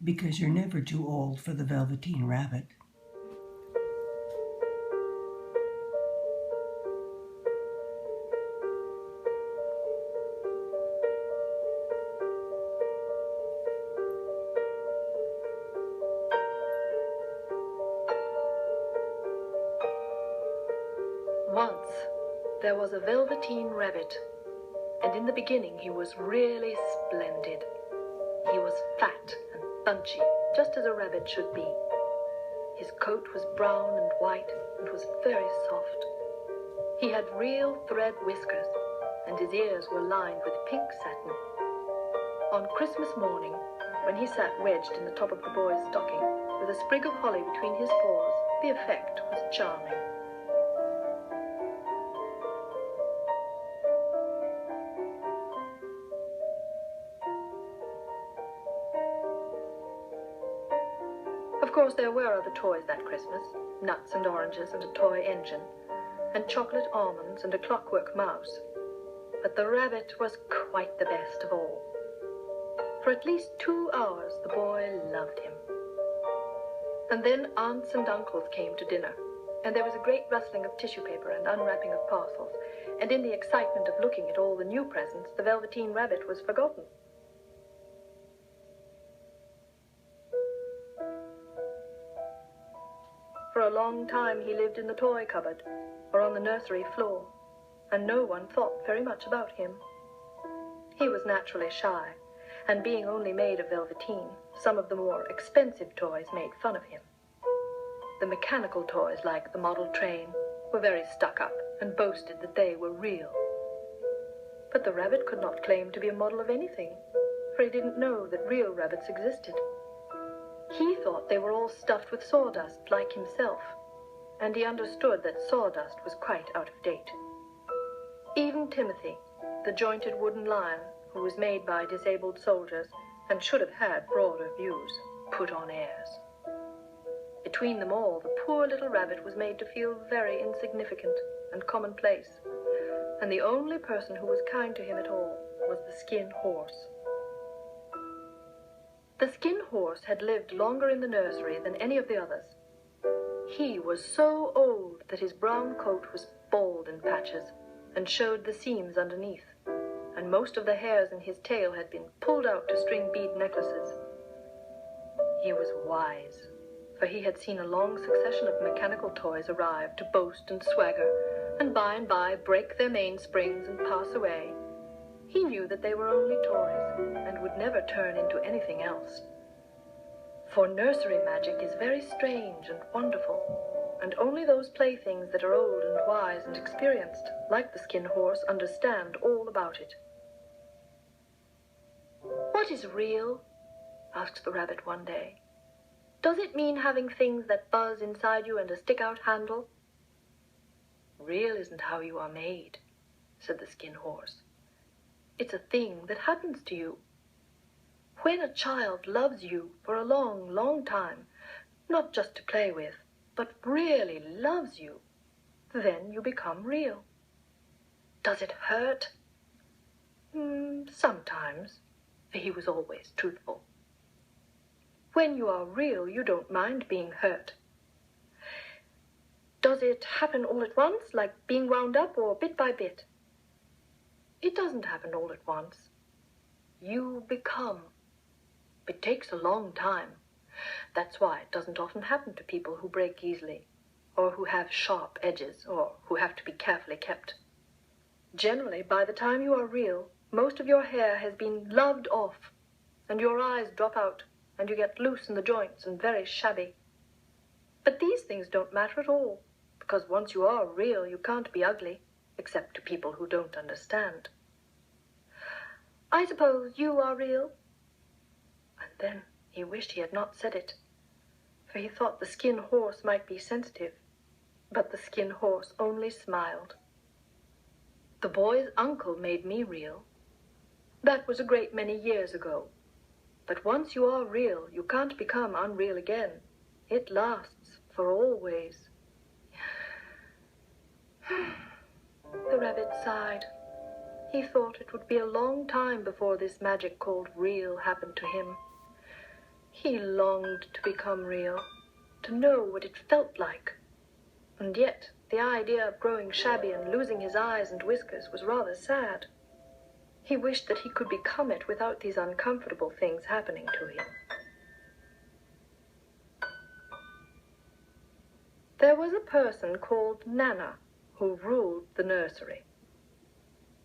because you're never too old for the Velveteen Rabbit. Once there was a Velveteen Rabbit, and in the beginning he was really splendid. He was fat and bunchy, just as a rabbit should be. His coat was brown and white and was very soft. He had real thread whiskers, and his ears were lined with pink satin. On Christmas morning, when he sat wedged in the top of the boy's stocking, with a sprig of holly between his paws, the effect was charming. Of course, there were other toys that Christmas, nuts and oranges and a toy engine, and chocolate almonds and a clockwork mouse. But the rabbit was quite the best of all. For at least 2 hours, the boy loved him. And then aunts and uncles came to dinner, and there was a great rustling of tissue paper and unwrapping of parcels, and in the excitement of looking at all the new presents, the Velveteen Rabbit was forgotten. For a long time he lived in the toy cupboard or on the nursery floor, and no one thought very much about him. He was naturally shy, and being only made of velveteen, some of the more expensive toys made fun of him. The mechanical toys, like the model train, were very stuck up and boasted that they were real. But the rabbit could not claim to be a model of anything, for he didn't know that real rabbits existed. He thought they were all stuffed with sawdust, like himself, and he understood that sawdust was quite out of date. Even Timothy, the jointed wooden lion, who was made by disabled soldiers and should have had broader views, put on airs. Between them all, the poor little rabbit was made to feel very insignificant and commonplace, and the only person who was kind to him at all was the Skin Horse. The Skin Horse had lived longer in the nursery than any of the others. He was so old that his brown coat was bald in patches and showed the seams underneath, and most of the hairs in his tail had been pulled out to string bead necklaces. He was wise, for he had seen a long succession of mechanical toys arrive to boast and swagger, and by break their mainsprings and pass away. He knew that they were only toys, and would never turn into anything else. For nursery magic is very strange and wonderful, and only those playthings that are old and wise and experienced, like the Skin Horse, understand all about it. "What is real?" asked the rabbit one day. "Does it mean having things that buzz inside you and a stick-out handle?" "Real isn't how you are made," said the Skin Horse. "It's a thing that happens to you. When a child loves you for a long, long time, not just to play with, but really loves you, then you become real. Does it hurt?" Sometimes," for he was always truthful. "When you are real, you don't mind being hurt." "Does it happen all at once, like being wound up, or bit by bit?" "It doesn't happen all at once. You become. It takes a long time. That's why it doesn't often happen to people who break easily, or who have sharp edges, or who have to be carefully kept. Generally, by the time you are real, most of your hair has been loved off, and your eyes drop out, and you get loose in the joints and very shabby. But these things don't matter at all, because once you are real, you can't be ugly, except to people who don't understand. I suppose you are real?" And then he wished he had not said it, for he thought the Skin Horse might be sensitive, but the Skin Horse only smiled. "The boy's uncle made me real. That was a great many years ago. But once you are real, you can't become unreal again. It lasts for always." The rabbit sighed. He thought it would be a long time before this magic called real happened to him. He longed to become real, to know what it felt like. And yet, the idea of growing shabby and losing his eyes and whiskers was rather sad. He wished that he could become it without these uncomfortable things happening to him. There was a person called Nana who ruled the nursery.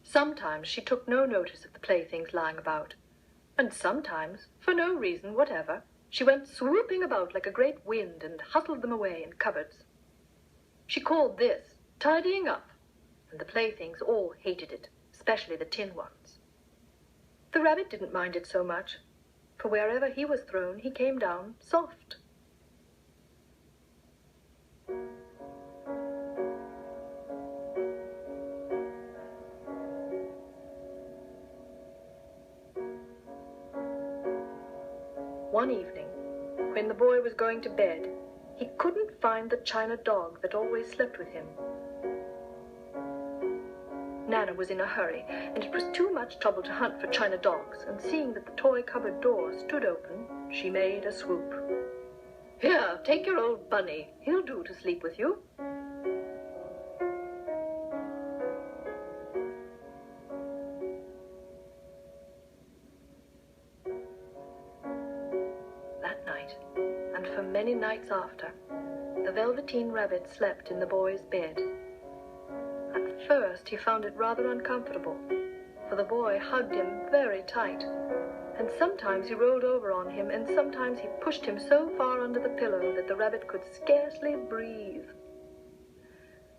Sometimes she took no notice of the playthings lying about, and sometimes, for no reason whatever, she went swooping about like a great wind and hustled them away in cupboards. She called this tidying up, and the playthings all hated it, especially the tin ones. The rabbit didn't mind it so much, for wherever he was thrown, he came down soft. One evening, when the boy was going to bed, he couldn't find the china dog that always slept with him. Nana was in a hurry, and it was too much trouble to hunt for china dogs, and seeing that the toy cupboard door stood open, she made a swoop. "Here, take your old bunny. He'll do to sleep with you." That night, and for many nights after, the Velveteen Rabbit slept in the boy's bed. At first he found it rather uncomfortable, for the boy hugged him very tight, and sometimes he rolled over on him, and sometimes he pushed him so far under the pillow that the rabbit could scarcely breathe.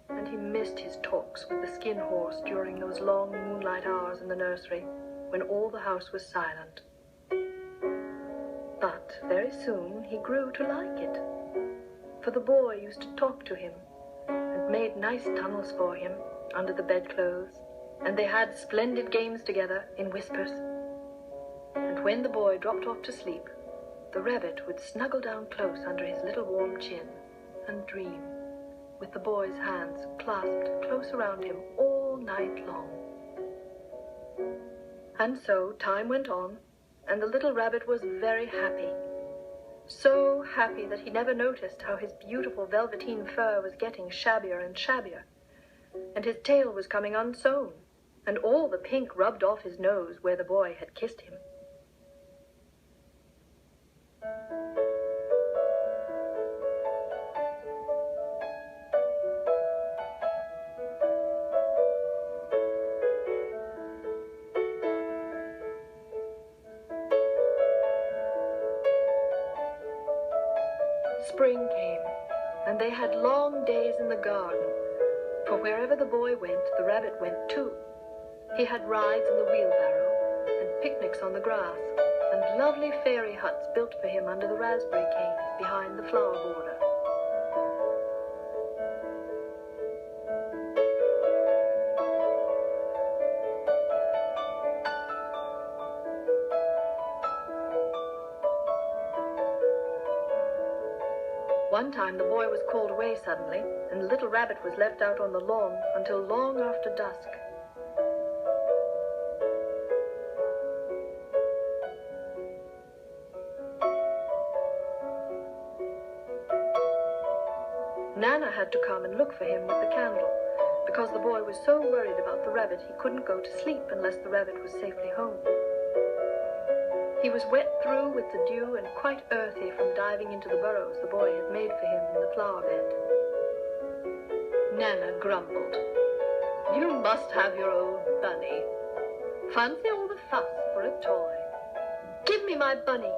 And he missed his talks with the Skin Horse during those long moonlight hours in the nursery, when all the house was silent. But very soon he grew to like it, for the boy used to talk to him, and made nice tunnels for him under the bedclothes, and they had splendid games together in whispers. And when the boy dropped off to sleep, the rabbit would snuggle down close under his little warm chin and dream, with the boy's hands clasped close around him all night long. And so time went on, and the little rabbit was very happy. So happy that he never noticed how his beautiful velveteen fur was getting shabbier and shabbier, and his tail was coming unsewn, and all the pink rubbed off his nose where the boy had kissed him. Spring came, and they had long days in the garden, for wherever the boy went, the rabbit went too. He had rides in the wheelbarrow, and picnics on the grass, and lovely fairy huts built for him under the raspberry canes behind the flower border. One time the boy was called away suddenly, and the little rabbit was left out on the lawn until long after dusk. Nana had to come and look for him with the candle, because the boy was so worried about the rabbit he couldn't go to sleep unless the rabbit was safely home. He was wet through with the dew and quite earthy from diving into the burrows the boy had made for him in the flower bed. Nana grumbled. "You must have your old bunny. Fancy all the fuss for a toy." "Give me my bunny."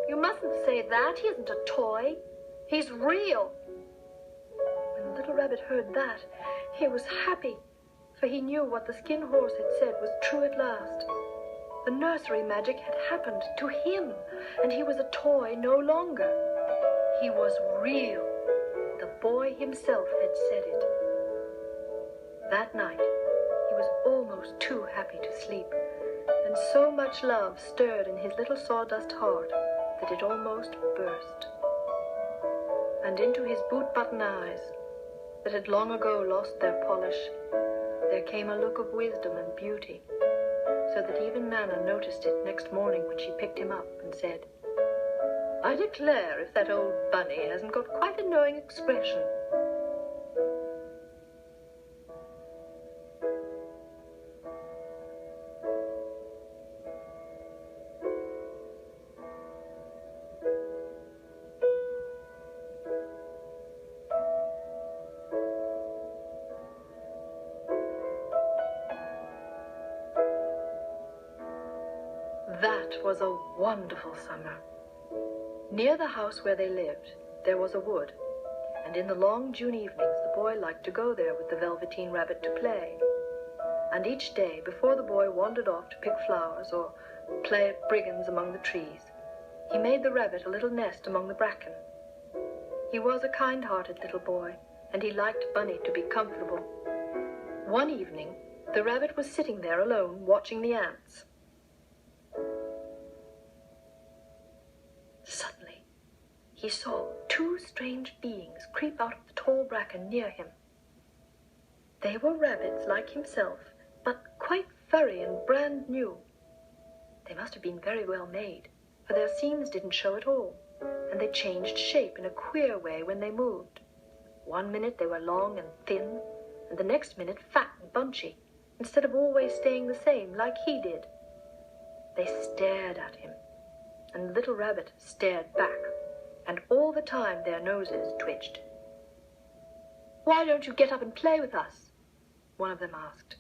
"You mustn't say that. He isn't a toy. He's real." When the little rabbit heard that, he was happy, for he knew what the Skin Horse had said was true at last. The nursery magic had happened to him, and he was a toy no longer. He was real. The boy himself had said it. That night, he was almost too happy to sleep, and so much love stirred in his little sawdust heart that it almost burst. And into his boot-button eyes, that had long ago lost their polish, there came a look of wisdom and beauty, so that even Nana noticed it next morning when she picked him up and said, I declare if that old bunny hasn't got quite a knowing expression. That was a wonderful summer. Near the house where they lived, there was a wood, and in the long June evenings the boy liked to go there with the Velveteen Rabbit to play. And each day, before the boy wandered off to pick flowers or play at brigands among the trees, he made the rabbit a little nest among the bracken. He was a kind-hearted little boy, and he liked Bunny to be comfortable. One evening, the rabbit was sitting there alone, watching the ants. Suddenly, he saw two strange beings creep out of the tall bracken near him. They were rabbits like himself, but quite furry and brand new. They must have been very well made, for their seams didn't show at all, and they changed shape in a queer way when they moved. One minute they were long and thin, and the next minute fat and bunchy, instead of always staying the same like he did. They stared at him, and the little rabbit stared back, and all the time their noses twitched. "Why don't you get up and play with us?" one of them asked.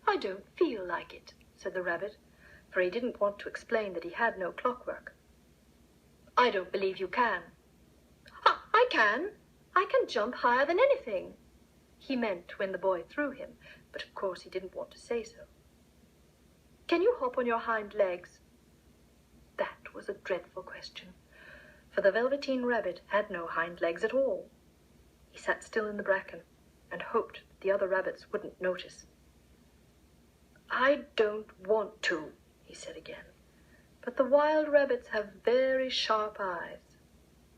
"I don't feel like it," said the rabbit, for he didn't want to explain that he had no clockwork. "I don't believe you can." I can. I can jump higher than anything," he meant when the boy threw him, but of course he didn't want to say so. "Can you hop on your hind legs?" That was a dreadful question, for the Velveteen Rabbit had no hind legs at all. He sat still in the bracken and hoped that the other rabbits wouldn't notice. "I don't want to," he said again, "but the wild rabbits have very sharp eyes,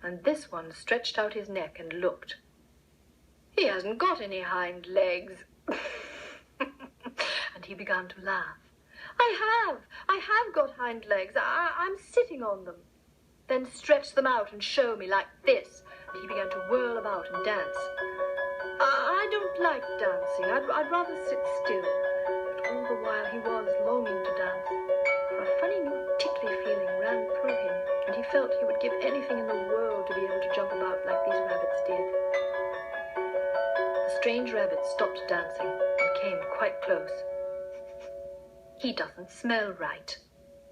and this one stretched out his neck and looked. He hasn't got any hind legs." And he began to laugh. I have got hind legs. I'm sitting on them." "Then stretch them out and show me like this." And he began to whirl about and dance. I don't like dancing. I'd rather sit still." But all the while he was longing to dance, for a funny new tickly feeling ran through him, and he felt he would give anything in the world to be able to jump about like these rabbits did. The strange rabbit stopped dancing and came quite close. "He doesn't smell right.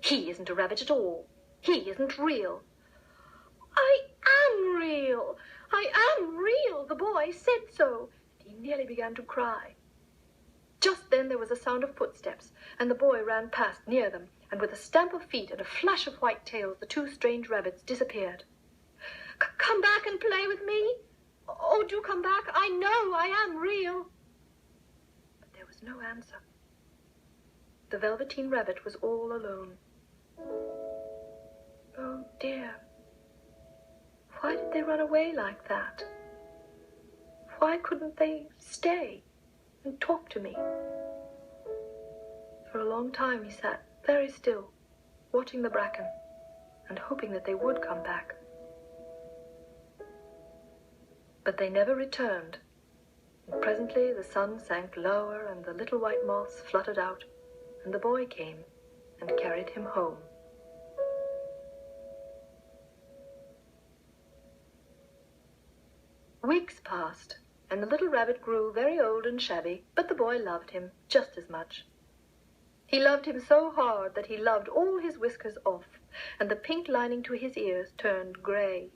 He isn't a rabbit at all. He isn't real." "I am real! I am real! The boy said so." He nearly began to cry. Just then there was a sound of footsteps, and the boy ran past near them, and with a stamp of feet and a flash of white tails, the two strange rabbits disappeared. "Come back and play with me! Oh, do come back! I know I am real!" But there was no answer. The Velveteen Rabbit was all alone. Oh dear, why did they run away like that? Why couldn't they stay and talk to me? For a long time he sat very still, watching the bracken and hoping that they would come back. But they never returned, and presently the sun sank lower and the little white moths fluttered out, and the boy came and carried him home. Weeks passed, and the little rabbit grew very old and shabby, but the boy loved him just as much. He loved him so hard that he loved all his whiskers off, and the pink lining to his ears turned grey.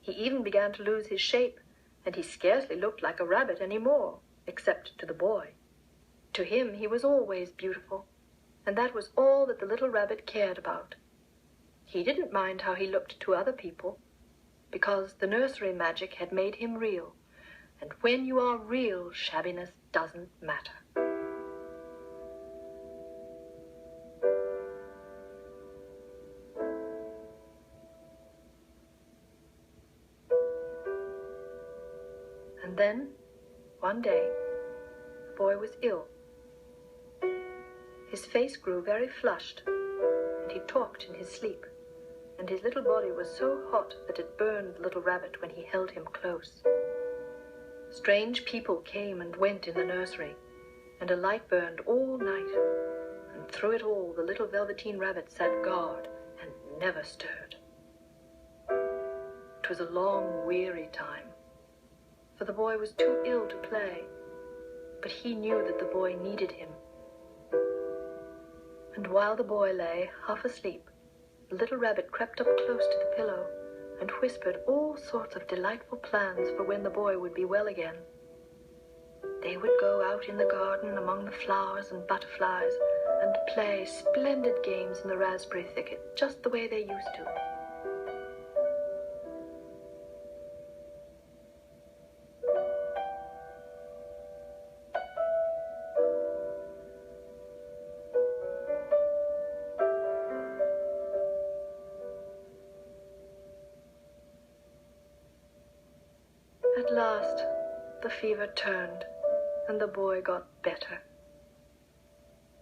He even began to lose his shape, and he scarcely looked like a rabbit any more, except to the boy. To him he was always beautiful, and that was all that the little rabbit cared about. He didn't mind how he looked to other people, because the nursery magic had made him real, and when you are real, shabbiness doesn't matter. And then, one day, the boy was ill. His face grew very flushed, and he talked in his sleep. and his little body was so hot that it burned the little rabbit when he held him close. Strange people came and went in the nursery, and a light burned all night, and through it all the little Velveteen Rabbit sat guard and never stirred. It was a long, weary time, for the boy was too ill to play, but he knew that the boy needed him. And while the boy lay half asleep, the little rabbit crept up close to the pillow and whispered all sorts of delightful plans for when the boy would be well again. They would go out in the garden among the flowers and butterflies and play splendid games in the raspberry thicket, just the way they used to. At last, the fever turned, and the boy got better.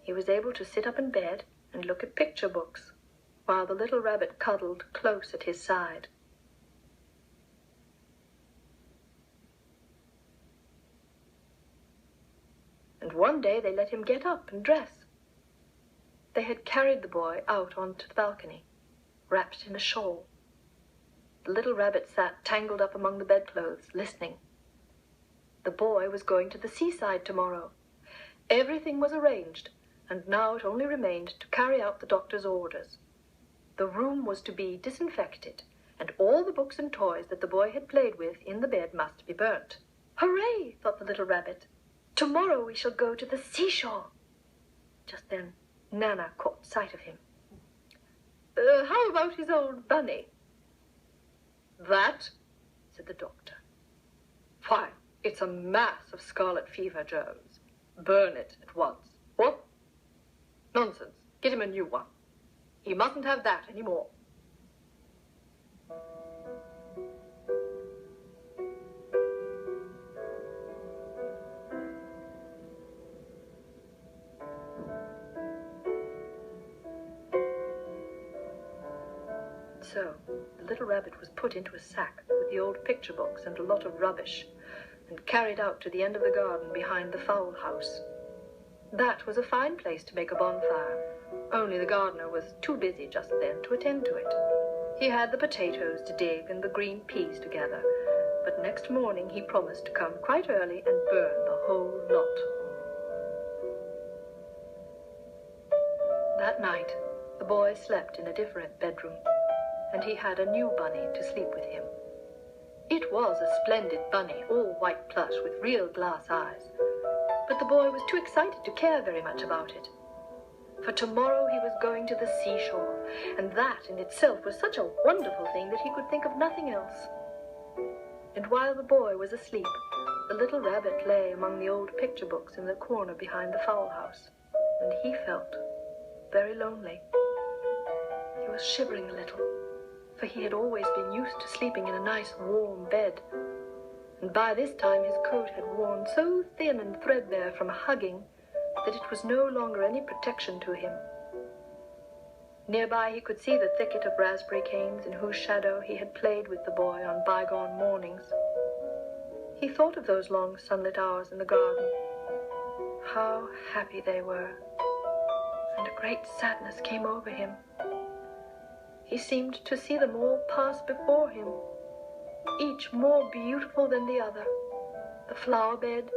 He was able to sit up in bed and look at picture books, while the little rabbit cuddled close at his side. And one day they let him get up and dress. They had carried the boy out onto the balcony, wrapped in a shawl. The little rabbit sat tangled up among the bedclothes, listening. The boy was going to the seaside tomorrow. Everything was arranged, and now it only remained to carry out the doctor's orders. The room was to be disinfected, and all the books and toys that the boy had played with in the bed must be burnt. "Hooray!" thought the little rabbit. "Tomorrow we shall go to the seashore." Just then, Nana caught sight of him. How about his old bunny?" "That?" said the doctor. "Why, it's a mass of scarlet fever germs. Burn it at once." "What? Nonsense. Get him a new one. He mustn't have that any more." So, the little rabbit was put into a sack with the old picture books and a lot of rubbish, and carried out to the end of the garden behind the fowl house. That was a fine place to make a bonfire, only the gardener was too busy just then to attend to it. He had the potatoes to dig and the green peas to gather, but next morning he promised to come quite early and burn the whole lot. That night, the boy slept in a different bedroom, and he had a new bunny to sleep with him. It was a splendid bunny, all white plush with real glass eyes, but the boy was too excited to care very much about it. For tomorrow he was going to the seashore, and that in itself was such a wonderful thing that he could think of nothing else. And while the boy was asleep, the little rabbit lay among the old picture books in the corner behind the fowl house, and he felt very lonely. He was shivering a little, for he had always been used to sleeping in a nice warm bed, and by this time his coat had worn so thin and threadbare from hugging that it was no longer any protection to him. Nearby he could see the thicket of raspberry canes in whose shadow he had played with the boy on bygone mornings. He thought of those long sunlit hours in the garden. How happy they were, and a great sadness came over him. He seemed to see them all pass before him, each more beautiful than the other. The flower bed,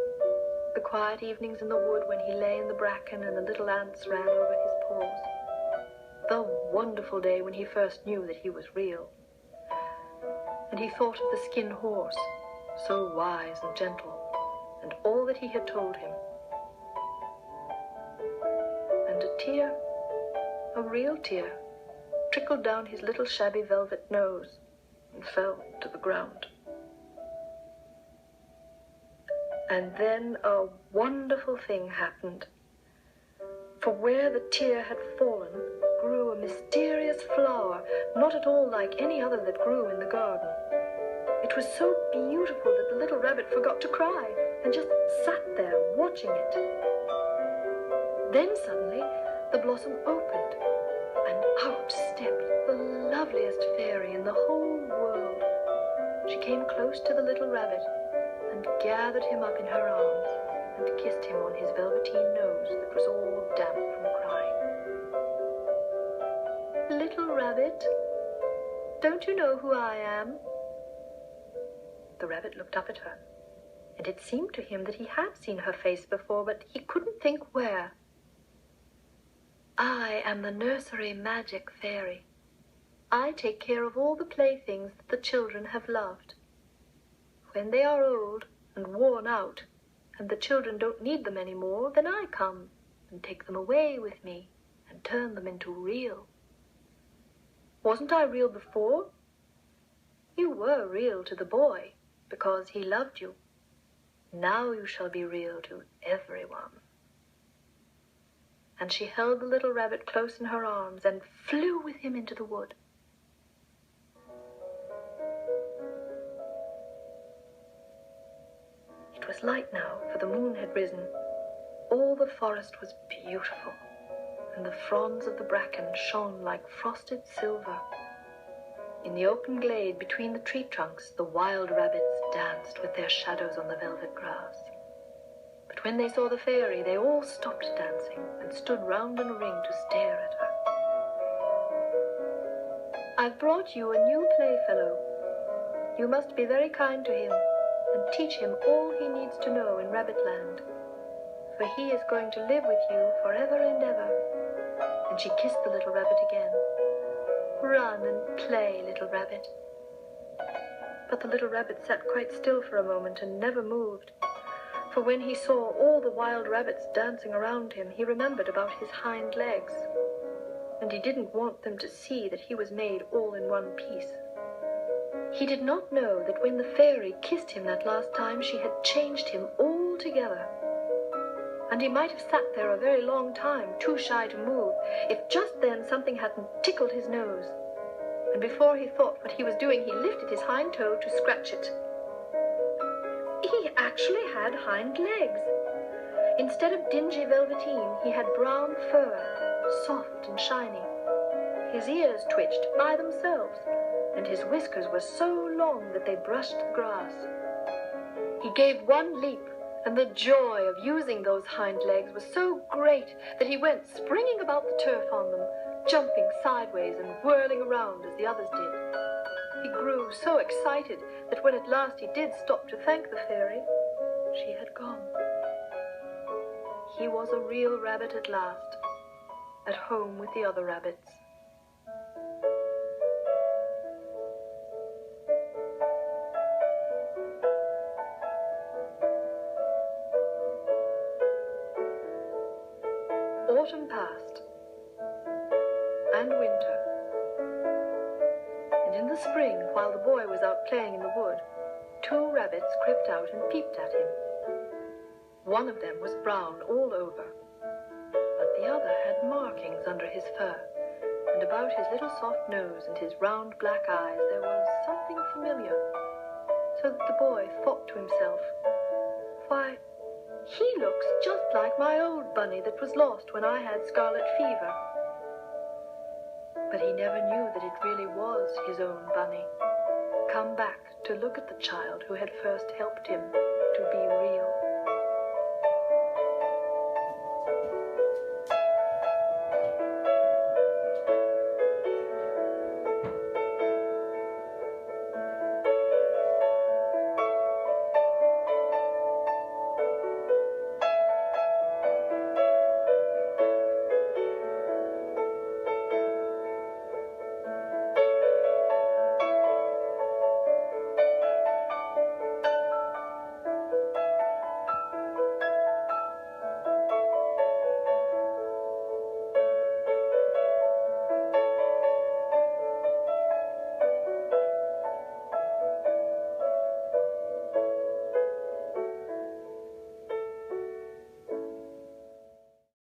the quiet evenings in the wood when he lay in the bracken and the little ants ran over his paws, the wonderful day when he first knew that he was real. And he thought of the skin horse, so wise and gentle, and all that he had told him. And a tear, a real tear, trickled down his little shabby velvet nose and fell to the ground. And then a wonderful thing happened. For where the tear had fallen grew a mysterious flower, not at all like any other that grew in the garden. It was so beautiful that the little rabbit forgot to cry and just sat there watching it. Then suddenly the blossom opened, and out stepped the loveliest fairy in the whole world. She came close to the little rabbit and gathered him up in her arms and kissed him on his velveteen nose that was all damp from crying. "Little rabbit, don't you know who I am?" The rabbit looked up at her, and it seemed to him that he had seen her face before, but he couldn't think where. "I am the nursery magic fairy. I take care of all the playthings that the children have loved. When they are old and worn out, and the children don't need them any more, then I come and take them away with me and turn them into real. Wasn't I real before? You were real to the boy because he loved you. Now you shall be real to everyone." And she held the little rabbit close in her arms and flew with him into the wood. It was light now, for the moon had risen. All the forest was beautiful, and the fronds of the bracken shone like frosted silver. In the open glade between the tree trunks, the wild rabbits danced with their shadows on the velvet grass. But when they saw the fairy, they all stopped dancing and stood round in a ring to stare at her. "I've brought you a new playfellow. You must be very kind to him and teach him all he needs to know in Rabbitland, for he is going to live with you forever and ever." And she kissed the little rabbit again. "Run and play, little rabbit." But the little rabbit sat quite still for a moment and never moved. For when he saw all the wild rabbits dancing around him, he remembered about his hind legs, and he didn't want them to see that he was made all in one piece. He did not know that when the fairy kissed him that last time, she had changed him altogether. And he might have sat there a very long time, too shy to move, if just then something hadn't tickled his nose. And before he thought what he was doing, he lifted his hind toe to scratch it. He actually had hind legs. Instead of dingy velveteen, he had brown fur, soft and shiny. His ears twitched by themselves, and his whiskers were so long that they brushed the grass. He gave one leap, and the joy of using those hind legs was so great that he went springing about the turf on them, jumping sideways and whirling around as the others did. He grew so excited that when at last he did stop to thank the fairy, she had gone. He was a real rabbit at last, at home with the other rabbits. Autumn passed, and winter. And in the spring, while the boy was out playing in the wood, 2 rabbits crept out and peeped at him. One of them was brown all over, but the other had markings under his fur, and about his little soft nose and his round black eyes there was something familiar, so that the boy thought to himself, "Why, he looks just like my old bunny that was lost when I had scarlet fever." But he never knew that it really was his own bunny, come back to look at the child who had first helped him to be real.